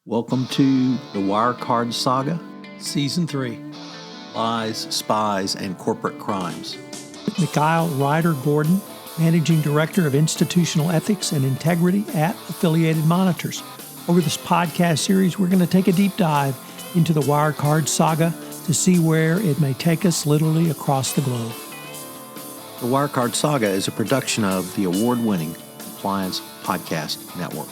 Welcome to the Wirecard Saga, Season 3. Lies, Spies, and Corporate Crimes. Mikhail Ryder Gordon, Managing Director of Institutional Ethics and Integrity at Affiliated Monitors. Over this podcast series, we're going to take a deep dive into the Wirecard Saga to see where it may take us literally across the globe. The Wirecard Saga is a production of the award-winning Compliance Podcast Network.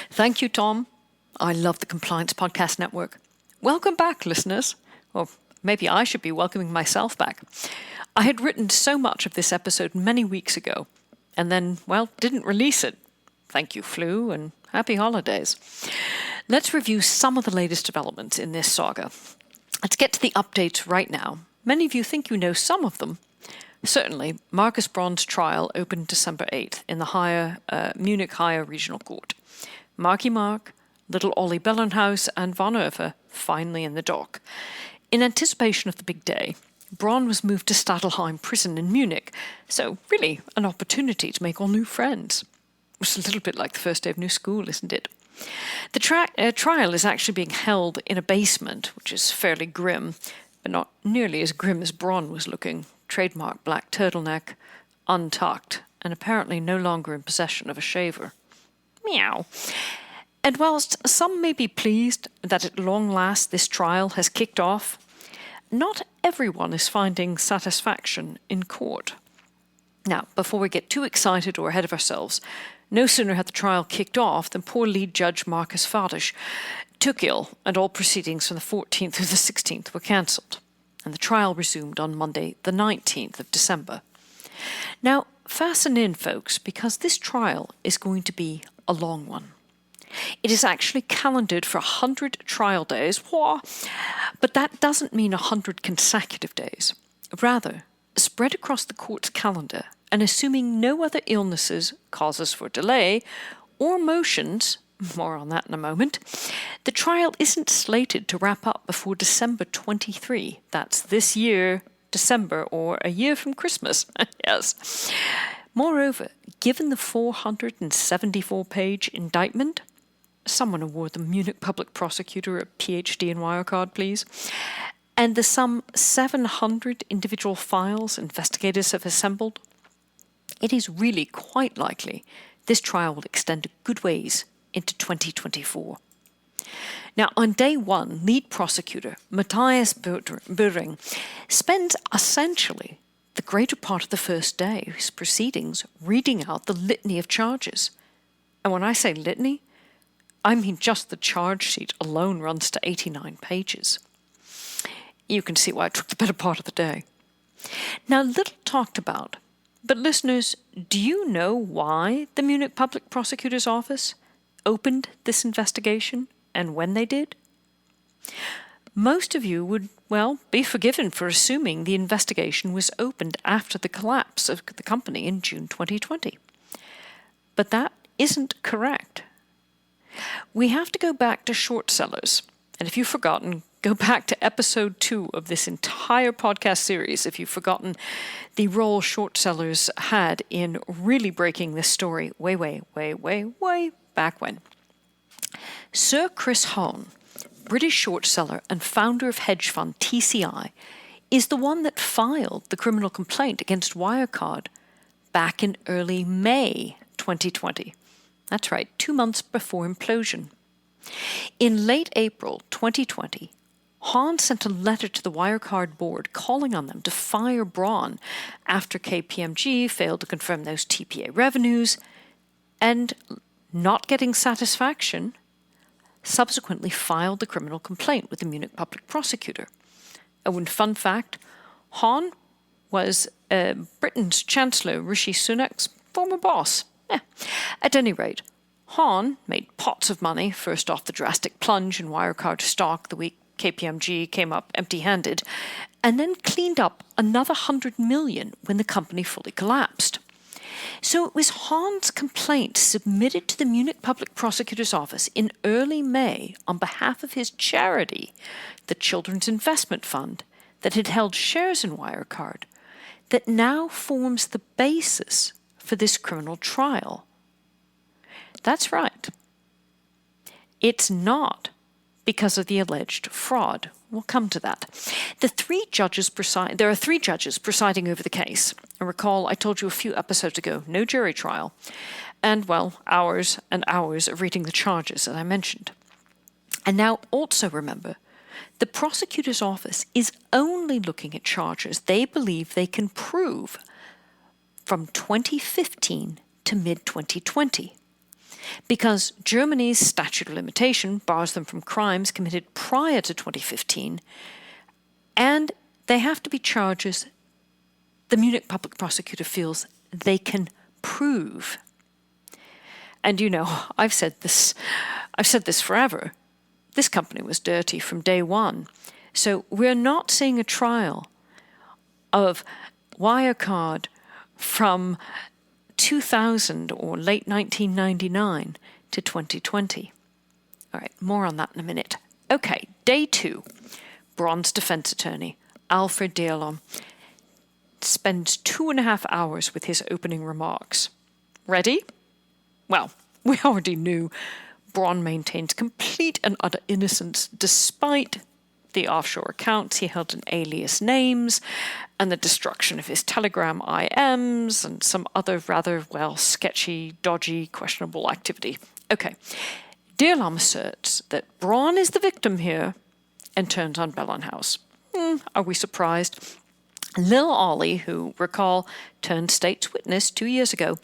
Thank you, Tom. I love the Compliance Podcast Network. Welcome back, listeners. Or maybe I should be welcoming myself back. I had written so much of this episode many weeks ago, and then, didn't release it. Thank you, flu, and happy holidays. Let's review some of the latest developments in this saga. Let's get to the updates right now. Many of you think you know some of them. Certainly, Marcus Braun's trial opened December 8th in the Munich Higher Regional Court. Marky Mark, little Ollie Bellenhaus, and Von Erfer finally in the dock. In anticipation of the big day, Braun was moved to Stadelheim prison in Munich, so really an opportunity to make all new friends. It's a little bit like the first day of new school, isn't it? The trial is actually being held in a basement, which is fairly grim, but not nearly as grim as Braun was looking. Trademark black turtleneck, untucked, and apparently no longer in possession of a shaver. Meow. And whilst some may be pleased that at long last this trial has kicked off, not everyone is finding satisfaction in court. Now, before we get too excited or ahead of ourselves, no sooner had the trial kicked off than poor lead judge Marcus Fadisch took ill, and all proceedings from the 14th through the 16th were cancelled, and the trial resumed on Monday, the 19th of December. Now, fasten in, folks, because this trial is going to be a long one. It is actually calendared for 100 trial days, but that doesn't mean 100 consecutive days. Rather, spread across the court's calendar, and assuming no other illnesses, causes for delay, or motions, more on that in a moment, the trial isn't slated to wrap up before December 23. That's this year, December, or a year from Christmas. Yes. Moreover, given the 474-page indictment, someone award the Munich public prosecutor a PhD in Wirecard, please, and the some 700 individual files investigators have assembled, it is really quite likely this trial will extend a good ways into 2024. Now, on day one, lead prosecutor Matthias Böhring spends essentially the greater part of the first day of his proceedings reading out the litany of charges. And when I say litany, I mean just the charge sheet alone runs to 89 pages. You can see why it took the better part of the day. Now, little talked about, but listeners, do you know why the Munich Public Prosecutor's Office opened this investigation and when they did? Most of you would, be forgiven for assuming the investigation was opened after the collapse of the company in June 2020. But that isn't correct. We have to go back to short sellers. And if you've forgotten, go back to episode 2 of this entire podcast series if you've forgotten the role short sellers had in really breaking this story way back when. Sir Chris Hone, British short seller and founder of hedge fund TCI, is the one that filed the criminal complaint against Wirecard back in early May 2020. That's right, 2 months before implosion. In late April 2020, Hahn sent a letter to the Wirecard board calling on them to fire Braun after KPMG failed to confirm those TPA revenues, and not getting satisfaction, subsequently filed the criminal complaint with the Munich public prosecutor. And fun fact, Hahn was Britain's Chancellor Rishi Sunak's former boss. At any rate, Hahn made pots of money, first off the drastic plunge in Wirecard stock the week KPMG came up empty-handed, and then cleaned up another 100 million when the company fully collapsed. So it was Hahn's complaint submitted to the Munich Public Prosecutor's Office in early May on behalf of his charity, the Children's Investment Fund, that had held shares in Wirecard, that now forms the basis for this criminal trial. That's right. It's not because of the alleged fraud. We'll come to that. There are 3 judges presiding over the case. And recall, I told you a few episodes ago, no jury trial. And, well, hours and hours of reading the charges, as I mentioned. And now also remember, the prosecutor's office is only looking at charges they believe they can prove from 2015 to mid-2020. Because Germany's statute of limitation bars them from crimes committed prior to 2015, and they have to be charges the Munich public prosecutor feels they can prove. And you know, I've said this forever. This company was dirty from day one. So we're not seeing a trial of Wirecard from 2000 or late 1999 to 2020. All right, more on that in a minute. Okay, day 2. Braun's defense attorney, Alfred Dearlom, spends 2.5 hours with his opening remarks. Ready? Well, we already knew Braun maintains complete and utter innocence despite the offshore accounts he held in alias names and the destruction of his Telegram IMs and some other rather, sketchy, dodgy, questionable activity. Okay, Dearlom asserts that Braun is the victim here and turns on Bellenhaus. Are we surprised? Lil Ollie, who, recall, turned state's witness 2 years ago,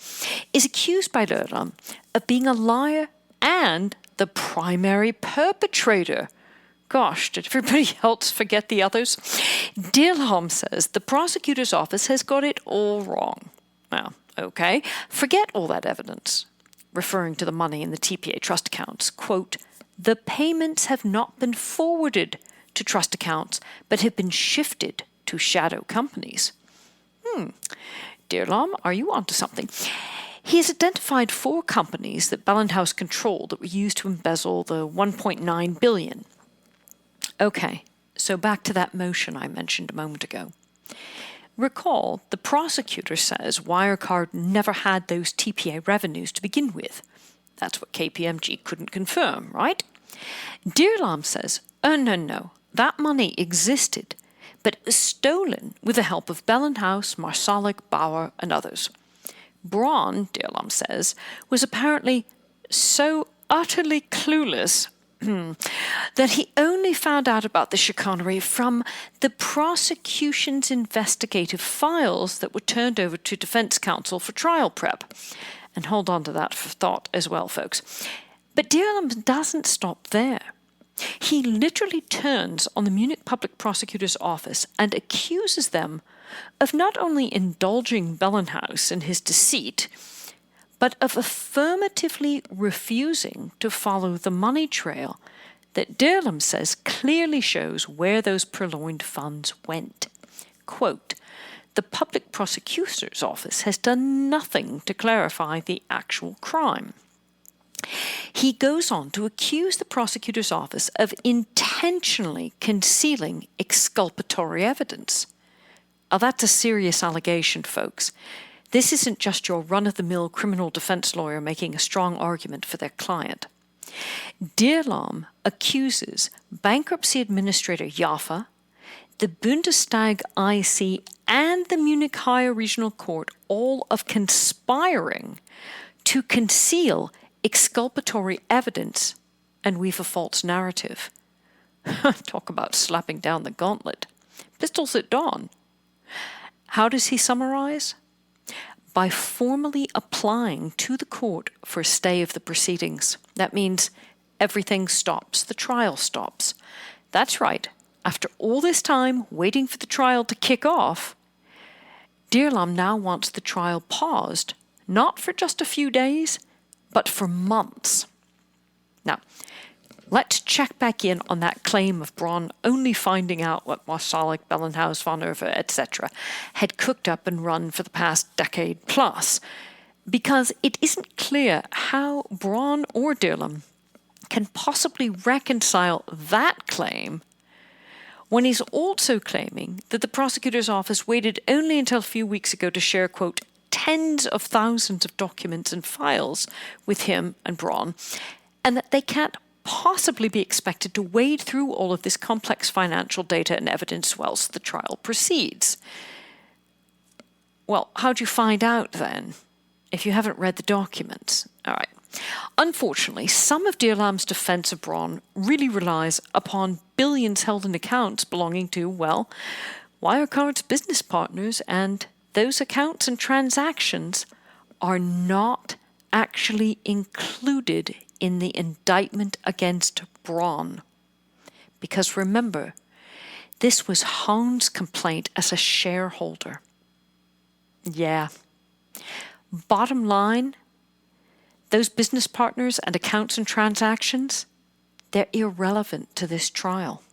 is accused by Dearlom of being a liar and the primary perpetrator. Gosh, did everybody else forget the others? Dearlom says the prosecutor's office has got it all wrong. Well, okay, forget all that evidence. Referring to the money in the TPA trust accounts, quote, the payments have not been forwarded to trust accounts, but have been shifted to shadow companies. Dearlom, are you onto something? He has identified 4 companies that Bellenhaus controlled that were used to embezzle the $1.9 billion. Okay, so back to that motion I mentioned a moment ago. Recall, the prosecutor says Wirecard never had those TPA revenues to begin with. That's what KPMG couldn't confirm, right? Dearlom says, oh, no, that money existed, but it was stolen with the help of Bellenhaus, Marsalik, Bauer, and others. Braun, Dearlom says, was apparently so utterly clueless that he only found out about the chicanery from the prosecution's investigative files that were turned over to defense counsel for trial prep. And hold on to that for thought as well, folks. But Dearlom doesn't stop there. He literally turns on the Munich public prosecutor's office and accuses them of not only indulging Bellenhaus in his deceit, but of affirmatively refusing to follow the money trail that Dearlom says clearly shows where those purloined funds went. Quote, the public prosecutor's office has done nothing to clarify the actual crime. He goes on to accuse the prosecutor's office of intentionally concealing exculpatory evidence. Now, that's a serious allegation, folks. This isn't just your run-of-the-mill criminal defense lawyer making a strong argument for their client. Dearlom accuses bankruptcy administrator Jaffa, the Bundestag IC, and the Munich Higher Regional Court all of conspiring to conceal exculpatory evidence and weave a false narrative. Talk about slapping down the gauntlet. Pistols at dawn. How does he summarize? By formally applying to the court for a stay of the proceedings. That means everything stops. The trial stops. That's right. After all this time waiting for the trial to kick off, Dearlom now wants the trial paused, not for just a few days, but for months. Now, let's check back in on that claim of Braun only finding out what Marsalik, Bellenhaus, von Erfer, etc. had cooked up and run for the past decade plus, because it isn't clear how Braun or Dearlom can possibly reconcile that claim when he's also claiming that the prosecutor's office waited only until a few weeks ago to share, quote, tens of thousands of documents and files with him and Braun, and that they can't possibly be expected to wade through all of this complex financial data and evidence whilst the trial proceeds. Well, how do you find out then if you haven't read the documents? All right. Unfortunately, some of Dear Lamb's defense of Braun really relies upon billions held in accounts belonging to, well, Wirecard's business partners, and those accounts and transactions are not actually included in the indictment against Braun. Because remember, this was Hohn's complaint as a shareholder. Yeah. Bottom line, those business partners and accounts and transactions, they're irrelevant to this trial.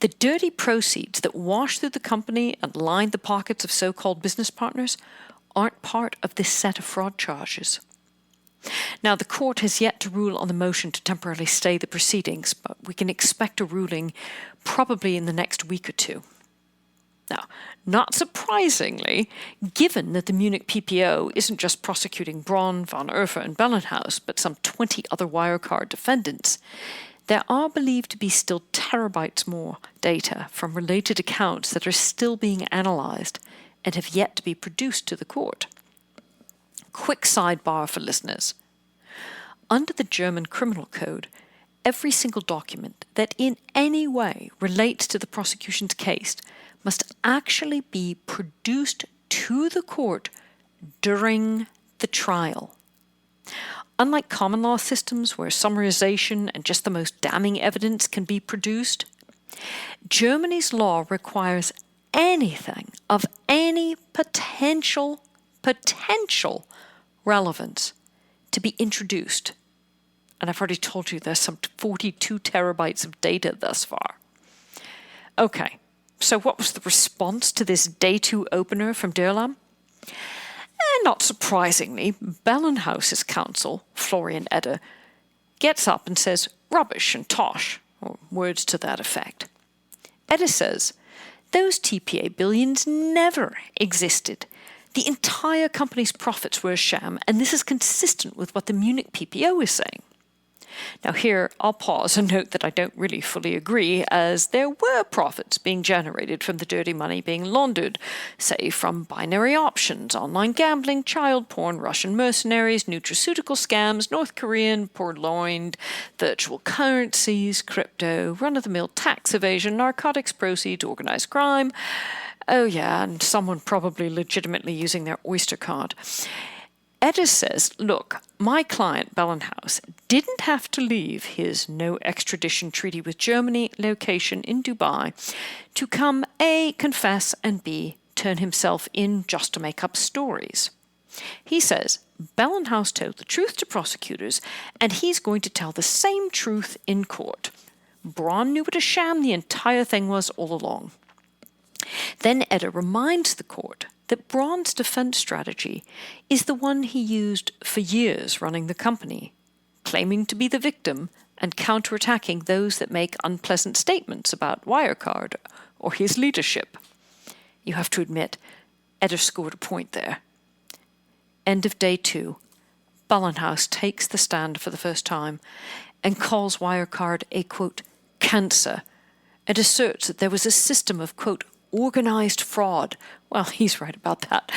The dirty proceeds that washed through the company and lined the pockets of so-called business partners aren't part of this set of fraud charges. Now, the court has yet to rule on the motion to temporarily stay the proceedings, but we can expect a ruling probably in the next week or two. Now, not surprisingly, given that the Munich PPO isn't just prosecuting Braun, von Erffer, and Bellenhaus, but some 20 other Wirecard defendants, there are believed to be still terabytes more data from related accounts that are still being analyzed and have yet to be produced to the court. Quick sidebar for listeners. Under the German Criminal Code, every single document that in any way relates to the prosecution's case must actually be produced to the court during the trial. Unlike common law systems where summarization and just the most damning evidence can be produced, Germany's law requires anything of any potential relevance to be introduced. And I've already told you there's some 42 terabytes of data thus far. Okay, so what was the response to this day 2 opener from Dear Lamb? Not surprisingly, Bellenhaus's counsel, Florian Edder, gets up and says, rubbish and tosh, or words to that effect. Edder says, those TPA billions never existed. The entire company's profits were a sham, and this is consistent with what the Munich PPO is saying. Now here, I'll pause and note that I don't really fully agree, as there were profits being generated from the dirty money being laundered, say from binary options, online gambling, child porn, Russian mercenaries, nutraceutical scams, North Korean purloined, virtual currencies, crypto, run-of-the-mill tax evasion, narcotics proceeds, organized crime. Oh yeah, and someone probably legitimately using their Oyster card. Edder says, look, my client Bellenhaus didn't have to leave his no extradition treaty with Germany location in Dubai to come A, confess, and B, turn himself in just to make up stories. He says Bellenhaus told the truth to prosecutors, and he's going to tell the same truth in court. Braun knew what a sham the entire thing was all along. Then Edder reminds the court that Braun's defense strategy is the one he used for years running the company, claiming to be the victim and counterattacking those that make unpleasant statements about Wirecard or his leadership. You have to admit, Edder scored a point there. End of day 2, Bellenhaus takes the stand for the first time and calls Wirecard a, quote, cancer, and asserts that there was a system of, quote, organized fraud, well, he's right about that,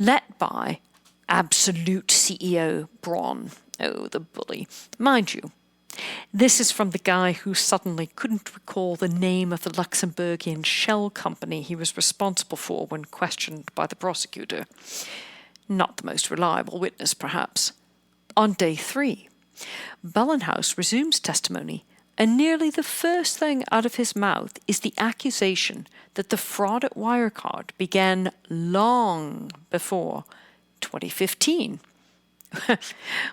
led by absolute CEO Braun. Oh, the bully. Mind you, this is from the guy who suddenly couldn't recall the name of the Luxembourgian shell company he was responsible for when questioned by the prosecutor. Not the most reliable witness, perhaps. On day 3, Bellenhaus resumes testimony, and nearly the first thing out of his mouth is the accusation that the fraud at Wirecard began long before 2015.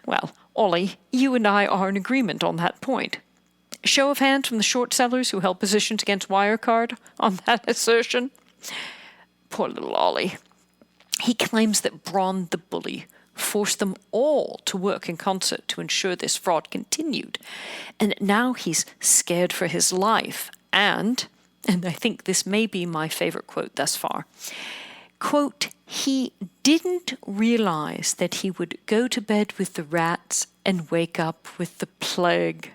Well, Ollie, you and I are in agreement on that point. Show of hands from the short sellers who held positions against Wirecard on that assertion. Poor little Ollie. He claims that Braun the bully forced them all to work in concert to ensure this fraud continued, and now he's scared for his life and I think this may be my favorite quote thus far, quote, he didn't realize that he would go to bed with the rats and wake up with the plague.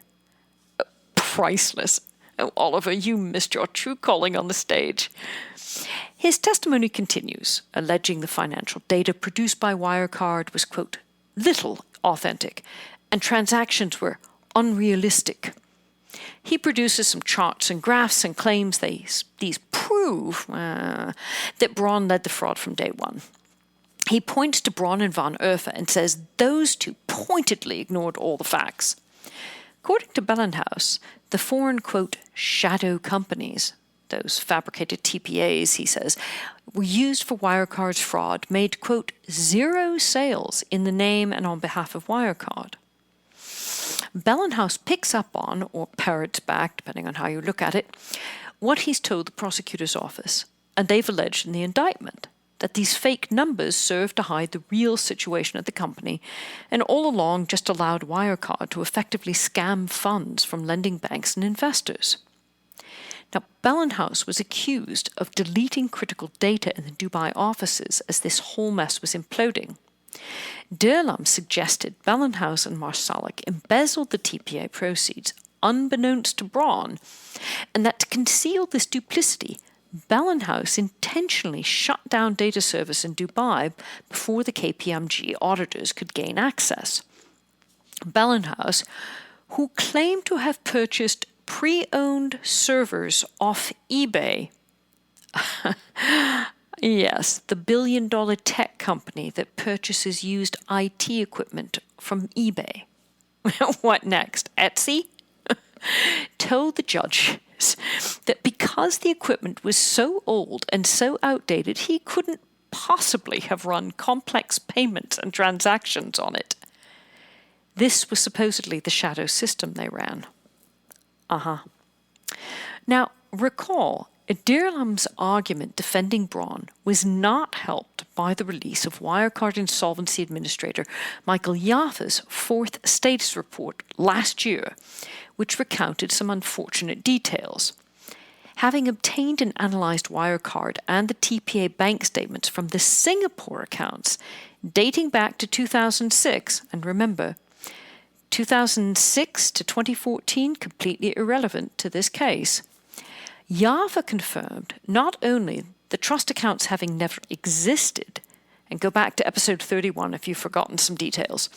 Priceless. Oh, Oliver, you missed your true calling on the stage. His testimony continues, alleging the financial data produced by Wirecard was, quote, little authentic, and transactions were unrealistic. He produces some charts and graphs and claims these prove that Braun led the fraud from day one. He points to Braun and von Erfa and says those two pointedly ignored all the facts. According to Bellenhaus, the foreign, quote, shadow companies, those fabricated TPAs, he says, were used for Wirecard's fraud, made, quote, 0 sales in the name and on behalf of Wirecard. Bellenhaus picks up on, or parrots back, depending on how you look at it, what he's told the prosecutor's office, and they've alleged in the indictment, that these fake numbers served to hide the real situation at the company, and all along just allowed Wirecard to effectively scam funds from lending banks and investors. Now, Bellenhaus was accused of deleting critical data in the Dubai offices as this whole mess was imploding. Derlam suggested Bellenhaus and Marsalek embezzled the TPA proceeds unbeknownst to Braun, and that to conceal this duplicity, Bellenhaus intentionally shut down data service in Dubai before the KPMG auditors could gain access. Bellenhaus, who claimed to have purchased pre-owned servers off eBay, yes, the billion-dollar tech company that purchases used IT equipment from eBay. What next? Etsy? Told the judges that because the equipment was so old and so outdated, he couldn't possibly have run complex payments and transactions on it. This was supposedly the shadow system they ran. Now, recall, Derlam's argument defending Braun was not helped by the release of Wirecard Insolvency Administrator Michael Yafa's fourth status report last year, which recounted some unfortunate details. Having obtained and analyzed Wirecard and the TPA bank statements from the Singapore accounts dating back to 2006, and remember, 2006 to 2014 completely irrelevant to this case, Yafa confirmed not only the trust accounts having never existed, and go back to episode 31 if you've forgotten some details.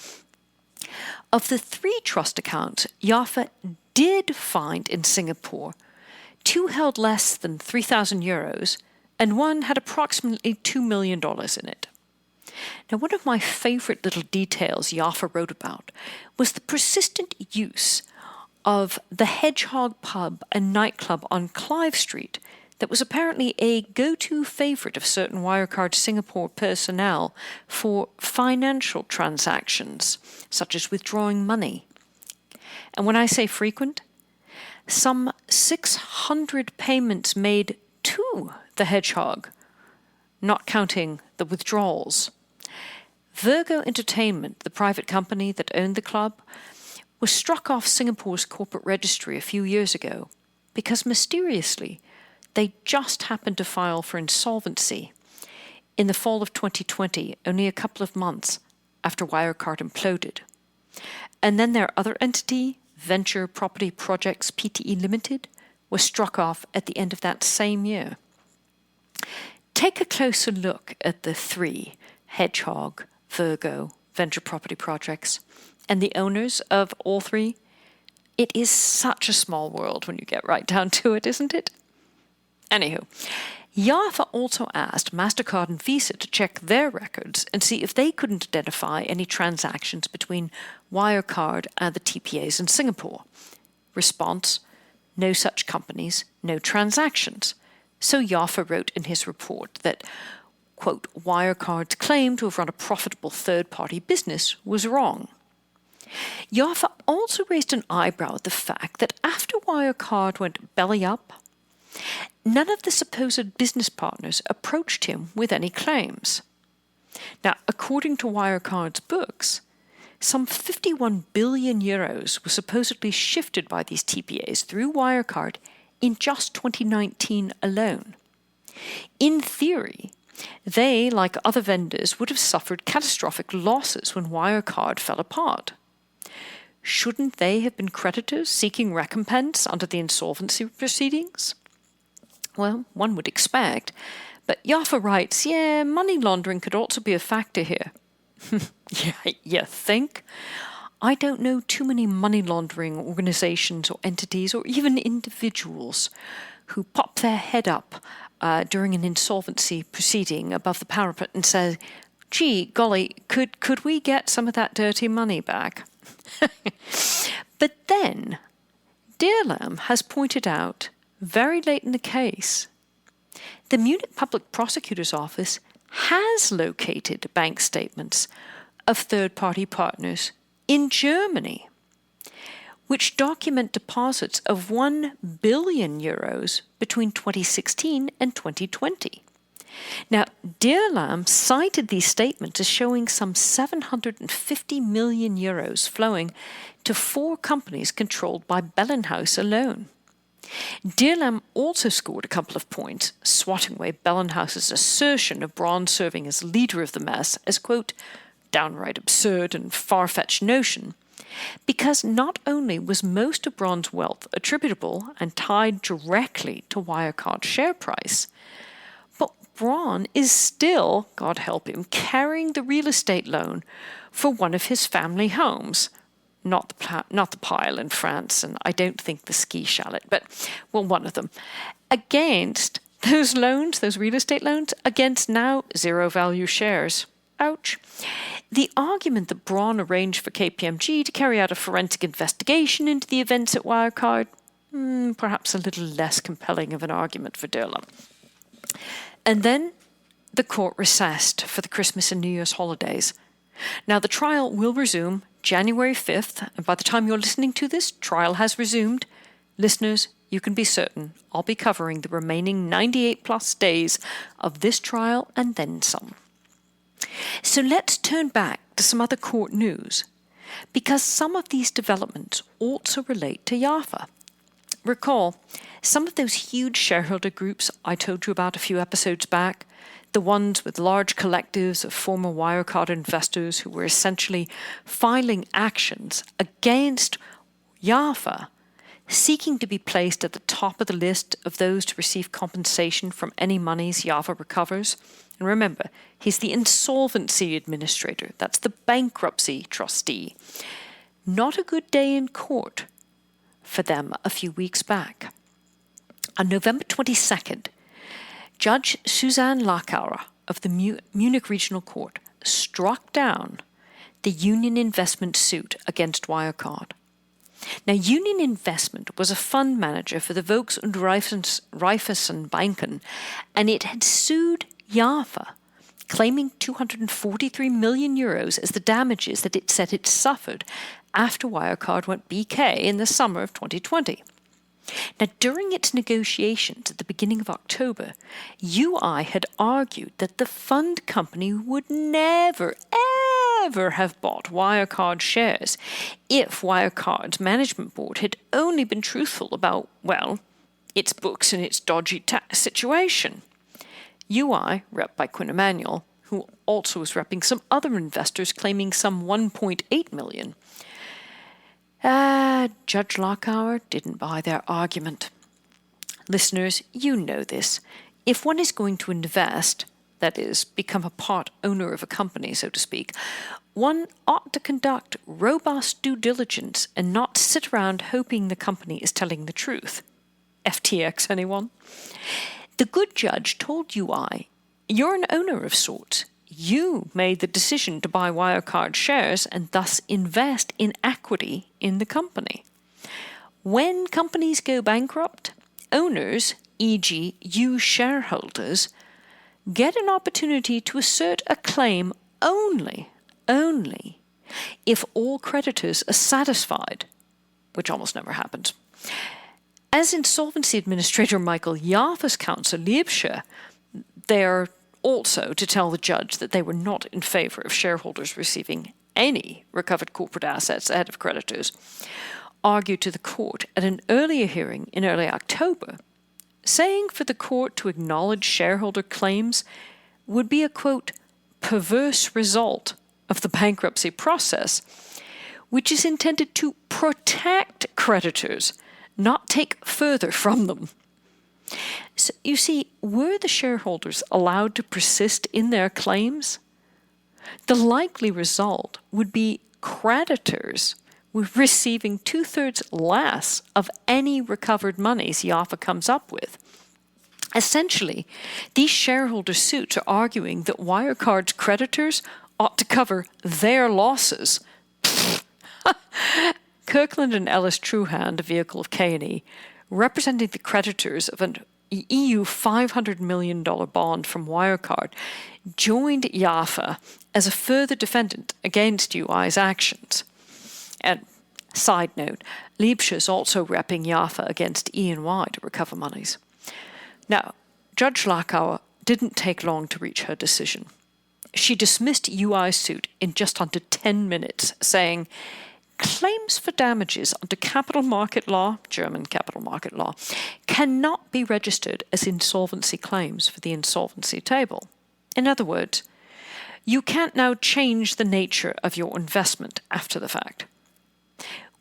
Of the 3 trust accounts Yafa did find in Singapore, 2 held less than 3,000 euros, and 1 had approximately $2 million in it. Now, one of my favorite little details Yafa wrote about was the persistent use of the HedgeHog pub and nightclub on Clive Street that was apparently a go-to favorite of certain Wirecard Singapore personnel for financial transactions, such as withdrawing money. And when I say frequent, some 600 payments made to the HedgeHog, not counting the withdrawals. Virgo Entertainment, the private company that owned the club, was struck off Singapore's corporate registry a few years ago because mysteriously they just happened to file for insolvency in the fall of 2020, only a couple of months after Wirecard imploded. And then their other entity, Venture Property Projects Pte Limited, was struck off at the end of that same year. Take a closer look at the 3, HedgeHog, Virgo, Venture Property Projects, and the owners of all 3. It is such a small world when you get right down to it, isn't it? Anywho, Yafa also asked MasterCard and Visa to check their records and see if they couldn't identify any transactions between Wirecard and the TPAs in Singapore. Response: no such companies, no transactions. So Yafa wrote in his report that, quote, Wirecard's claim to have run a profitable third-party business was wrong. Yafa also raised an eyebrow at the fact that after Wirecard went belly up, none of the supposed business partners approached him with any claims. Now, according to Wirecard's books, some 51 billion euros were supposedly shifted by these TPAs through Wirecard in just 2019 alone. In theory, they, like other vendors, would have suffered catastrophic losses when Wirecard fell apart. Shouldn't they have been creditors seeking recompense under the insolvency proceedings? Well, one would expect, but Jaffa writes, money laundering could also be a factor here. Yeah, you think? I don't know too many money laundering organizations or entities or even individuals who pop their head up during an insolvency proceeding above the parapet and say, gee, golly, could we get some of that dirty money back? But then, Deerlam has pointed out, very late in the case, the Munich Public Prosecutor's Office has located bank statements of third-party partners in Germany, which document deposits of 1 billion euros between 2016 and 2020. Now, Deerlam cited these statements as showing some 750 million euros flowing to 4 companies controlled by Bellenhaus alone. Deerlam also scored a couple of points, swatting away Bellenhaus's assertion of Braun serving as leader of the mess as, quote, downright absurd and far-fetched notion, because not only was most of Braun's wealth attributable and tied directly to Wirecard's share price, but Braun is still, God help him, carrying the real estate loan for one of his family homes. Not the pile in France, and I don't think the ski chalet, but, well, one of them, against those loans, those real estate loans, against now zero-value shares. Ouch. The argument that Braun arranged for KPMG to carry out a forensic investigation into the events at Wirecard, perhaps a little less compelling of an argument for Deerlam. And then the court recessed for the Christmas and New Year's holidays. Now, the trial will resume January 5th, and by the time you're listening to this, trial has resumed. Listeners, you can be certain I'll be covering the remaining 98-plus days of this trial and then some. So let's turn back to some other court news, because some of these developments also relate to Jaffa. Recall, some of those huge shareholder groups I told you about a few episodes back, the ones with large collectives of former Wirecard investors who were essentially filing actions against Jaffa, seeking to be placed at the top of the list of those to receive compensation from any monies Jaffa recovers. And remember, he's the insolvency administrator. That's the bankruptcy trustee. Not a good day in court for them a few weeks back. On November 22nd, Judge Suzanne Lachauer of the Munich Regional Court struck down the Union Investment suit against Wirecard. Now, Union Investment was a fund manager for the Volks- und Raiffeisenbanken, and it had sued Jaffa, claiming 243 million euros as the damages that it said it suffered after Wirecard went BK in the summer of 2020. Now, during its negotiations at the beginning of October, UI had argued that the fund company would never, ever have bought Wirecard shares if Wirecard's management board had only been truthful about, well, its books and its dodgy tax situation. UI, rep by Quinn Emanuel, who also was repping some other investors claiming some 1.8 million. Judge Lachauer didn't buy their argument. Listeners, you know this. If one is going to invest, that is, become a part owner of a company, so to speak, one ought to conduct robust due diligence and not sit around hoping the company is telling the truth. FTX, anyone? The good judge told UI, you're an owner of sorts. You made the decision to buy Wirecard shares and thus invest in equity in the company. When companies go bankrupt, owners, e.g. you shareholders, get an opportunity to assert a claim only if all creditors are satisfied, which almost never happens. As Insolvency Administrator Michael Jaffa's counsel Liebscher, they're also to tell the judge that they were not in favor of shareholders receiving any recovered corporate assets ahead of creditors, argued to the court at an earlier hearing in early October, saying for the court to acknowledge shareholder claims would be a, quote, perverse result of the bankruptcy process, which is intended to protect creditors, not take further from them. So, you see, were the shareholders allowed to persist in their claims, the likely result would be creditors receiving 2/3 less of any recovered monies Jaffa comes up with. Essentially, these shareholder suits are arguing that Wirecard's creditors ought to cover their losses. Kirkland and Ellis Truhan, a vehicle of K&E, representing the creditors of an EU $500 million bond from Wirecard, joined Jaffa as a further defendant against UI's actions. And side note, Liebsche is also repping Jaffa against E&Y to recover monies. Now, Judge Lacauer didn't take long to reach her decision. She dismissed UI's suit in just under 10 minutes, saying, claims for damages under capital market law, German capital market law, cannot be registered as insolvency claims for the insolvency table. In other words, you can't now change the nature of your investment after the fact.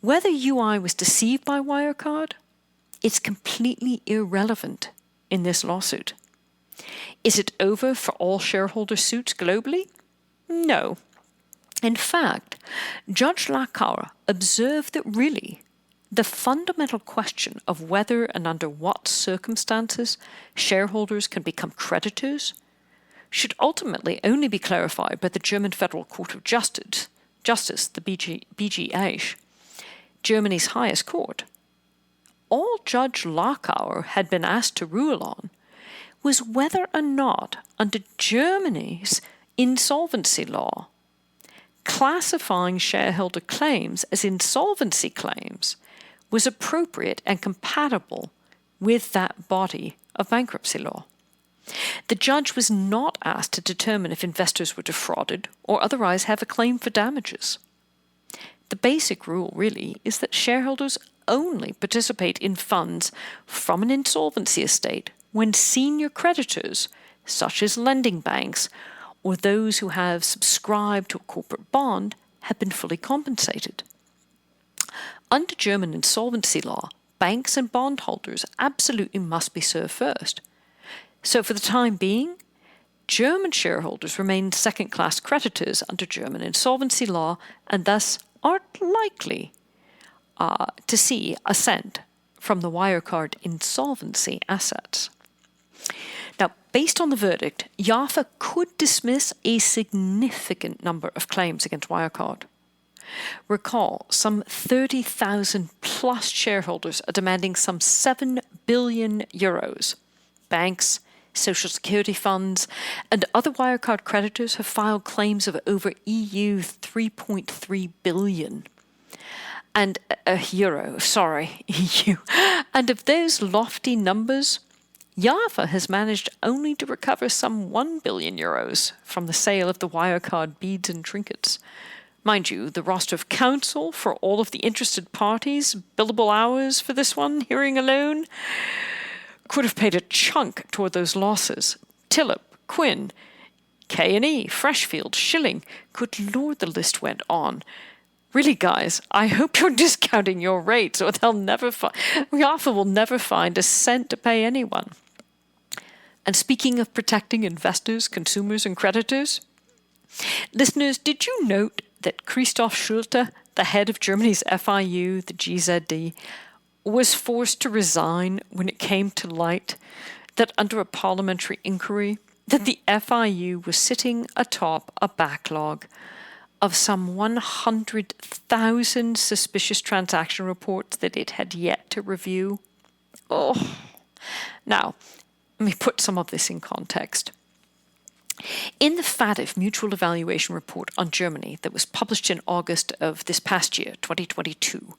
Whether UI was deceived by Wirecard, it's completely irrelevant in this lawsuit. Is it over for all shareholder suits globally? No. In fact, Judge Lacauer observed that really the fundamental question of whether and under what circumstances shareholders can become creditors should ultimately only be clarified by the German Federal Court of Justice, the BGH, Germany's highest court. All Judge Lacauer had been asked to rule on was whether or not, under Germany's insolvency law, classifying shareholder claims as insolvency claims was appropriate and compatible with that body of bankruptcy law. The judge was not asked to determine if investors were defrauded or otherwise have a claim for damages. The basic rule, really, is that shareholders only participate in funds from an insolvency estate when senior creditors, such as lending banks or those who have subscribed to a corporate bond, have been fully compensated. Under German insolvency law, banks and bondholders absolutely must be served first. So for the time being, German shareholders remain second-class creditors under German insolvency law and thus aren't likely to see assent from the Wirecard insolvency assets. Now, based on the verdict, Jaffa could dismiss a significant number of claims against Wirecard. Recall, some 30,000 plus shareholders are demanding some 7 billion euros. Banks, social security funds, and other Wirecard creditors have filed claims of over EU 3.3 billion. And EU. And of those lofty numbers, Jaffa has managed only to recover some 1 billion euros from the sale of the Wirecard beads and trinkets. Mind you, the roster of counsel for all of the interested parties, billable hours for this one hearing alone, could have paid a chunk toward those losses. Tillip, Quinn, K&E, Freshfield, Schilling. Good Lord, the list went on. Really, guys, I hope you're discounting your rates or Jaffa will never find a cent to pay anyone. And speaking of protecting investors, consumers, and creditors, listeners, did you note that Christoph Schulte, the head of Germany's FIU, the GZD, was forced to resign when it came to light that under a parliamentary inquiry that the FIU was sitting atop a backlog of some 100,000 suspicious transaction reports that it had yet to review? Oh, now, let me put some of this in context. In the FATF Mutual Evaluation Report on Germany that was published in August of this past year, 2022,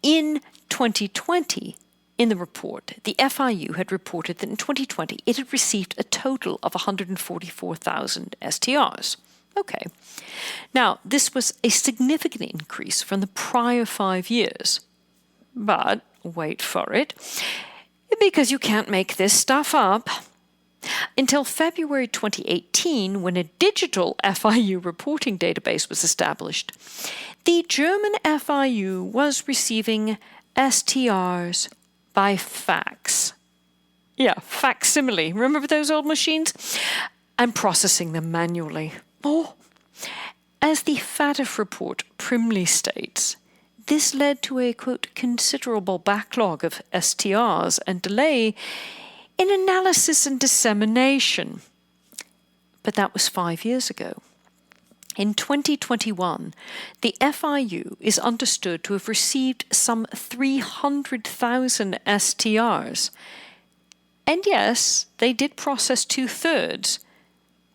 in 2020, in the report, the FIU had reported that in 2020 it had received a total of 144,000 STRs. Okay. Now, this was a significant increase from the prior 5 years. But, wait for it, because you can't make this stuff up. Until February 2018, when a digital FIU reporting database was established, the German FIU was receiving STRs by fax. Yeah, facsimile. Remember those old machines? And processing them manually. Oh. As the FATF report primly states, this led to a, quote, considerable backlog of STRs and delay in analysis and dissemination. But that was 5 years ago. In 2021, the FIU is understood to have received some 300,000 STRs. And yes, they did process 2/3,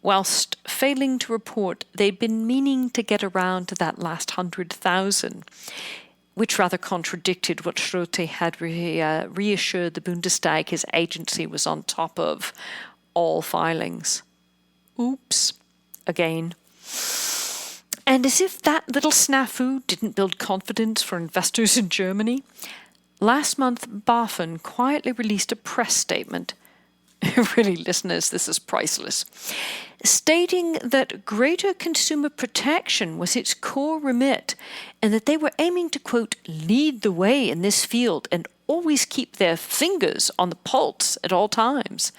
whilst failing to report they'd been meaning to get around to that last 100,000, which rather contradicted what Schröte had reassured the Bundestag his agency was on top of all filings. Oops, again. And as if that little snafu didn't build confidence for investors in Germany, last month BaFin quietly released a press statement. Really, listeners, this is priceless. Stating that greater consumer protection was its core remit and that they were aiming to, quote, lead the way in this field and always keep their fingers on the pulse at all times.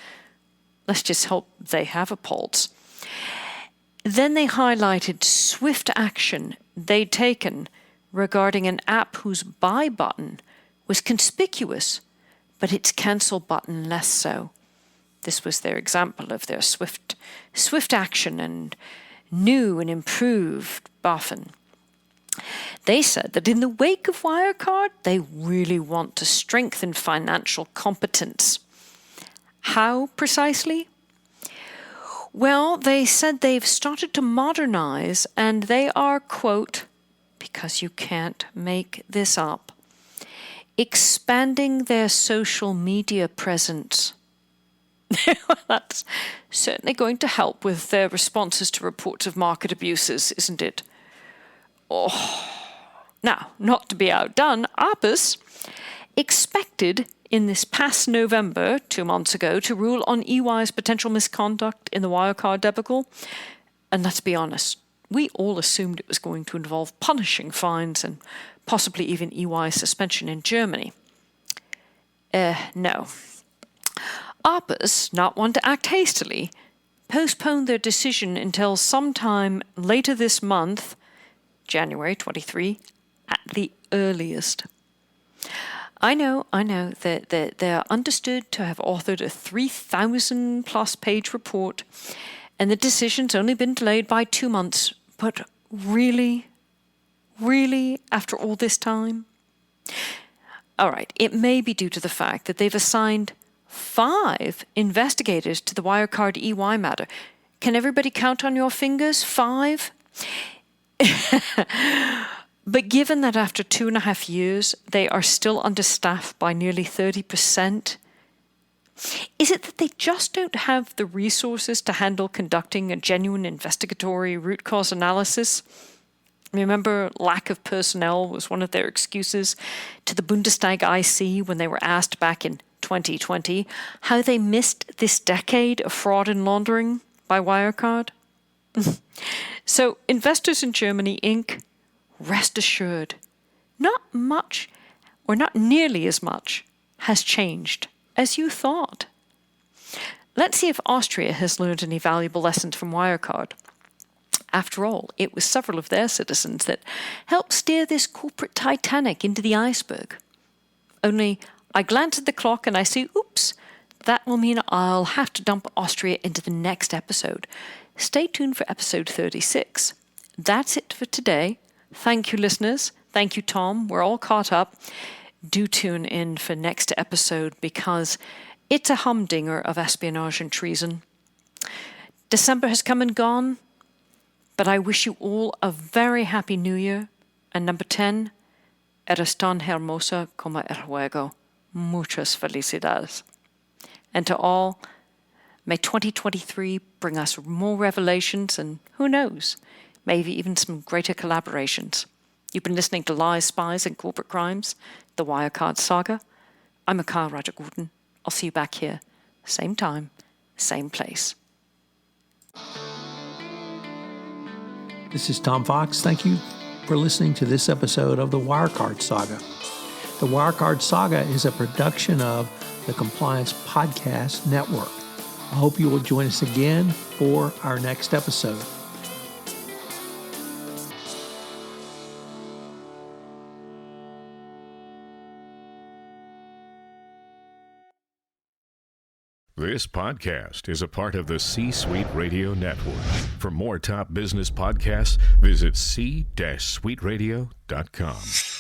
Let's just hope they have a pulse. Then they highlighted swift action they'd taken regarding an app whose buy button was conspicuous, but its cancel button less so. This was their example of their swift action and new and improved BaFin. They said that in the wake of Wirecard, they really want to strengthen financial competence. How precisely? Well, they said they've started to modernize and they are, quote, because you can't make this up, expanding their social media presence. That's certainly going to help with their responses to reports of market abuses, isn't it? Oh. Now, not to be outdone, APAS expected in this past November, 2 months ago, to rule on EY's potential misconduct in the Wirecard debacle. And let's be honest, we all assumed it was going to involve punishing fines and possibly even EY suspension in Germany. No. APAS, not one to act hastily, postponed their decision until sometime later this month, January 23, at the earliest. I know that they are understood to have authored a 3,000-plus page report, and the decision's only been delayed by 2 months. But really, after all this time? All right, it may be due to the fact that they've assigned 5 investigators to the Wirecard EY matter. Can everybody count on your fingers? 5? But given that after 2.5 years, they are still understaffed by nearly 30%, is it that they just don't have the resources to handle conducting a genuine investigatory root cause analysis? Remember, lack of personnel was one of their excuses to the Bundestag IC when they were asked back in 2020 how they missed this decade of fraud and laundering by Wirecard. So, investors in Germany, Inc., rest assured, not much, or not nearly as much, has changed as you thought. Let's see if Austria has learned any valuable lessons from Wirecard. After all, it was several of their citizens that helped steer this corporate Titanic into the iceberg. Only I glance at the clock and I see, oops, that will mean I'll have to dump Austria into the next episode. Stay tuned for episode 36. That's it for today. Thank you, listeners. Thank you, Tom. We're all caught up. Do tune in for next episode because it's a humdinger of espionage and treason. December has come and gone, but I wish you all a very happy New Year. And number 10, eres tan hermosa como el juego. Muchas felicidades. And to all, May 2023 bring us more revelations and, who knows, maybe even some greater collaborations. You've been listening to Lies, Spies, and Corporate Crimes, the Wirecard Saga. I'm Akar Rajagordon. I'll see you back here, same time, same place. This is Tom Fox. Thank you for listening to this episode of the Wirecard Saga. The Wirecard Saga is a production of the Compliance Podcast Network. I hope you will join us again for our next episode. This podcast is a part of the C-Suite Radio Network. For more top business podcasts, visit c-suiteradio.com.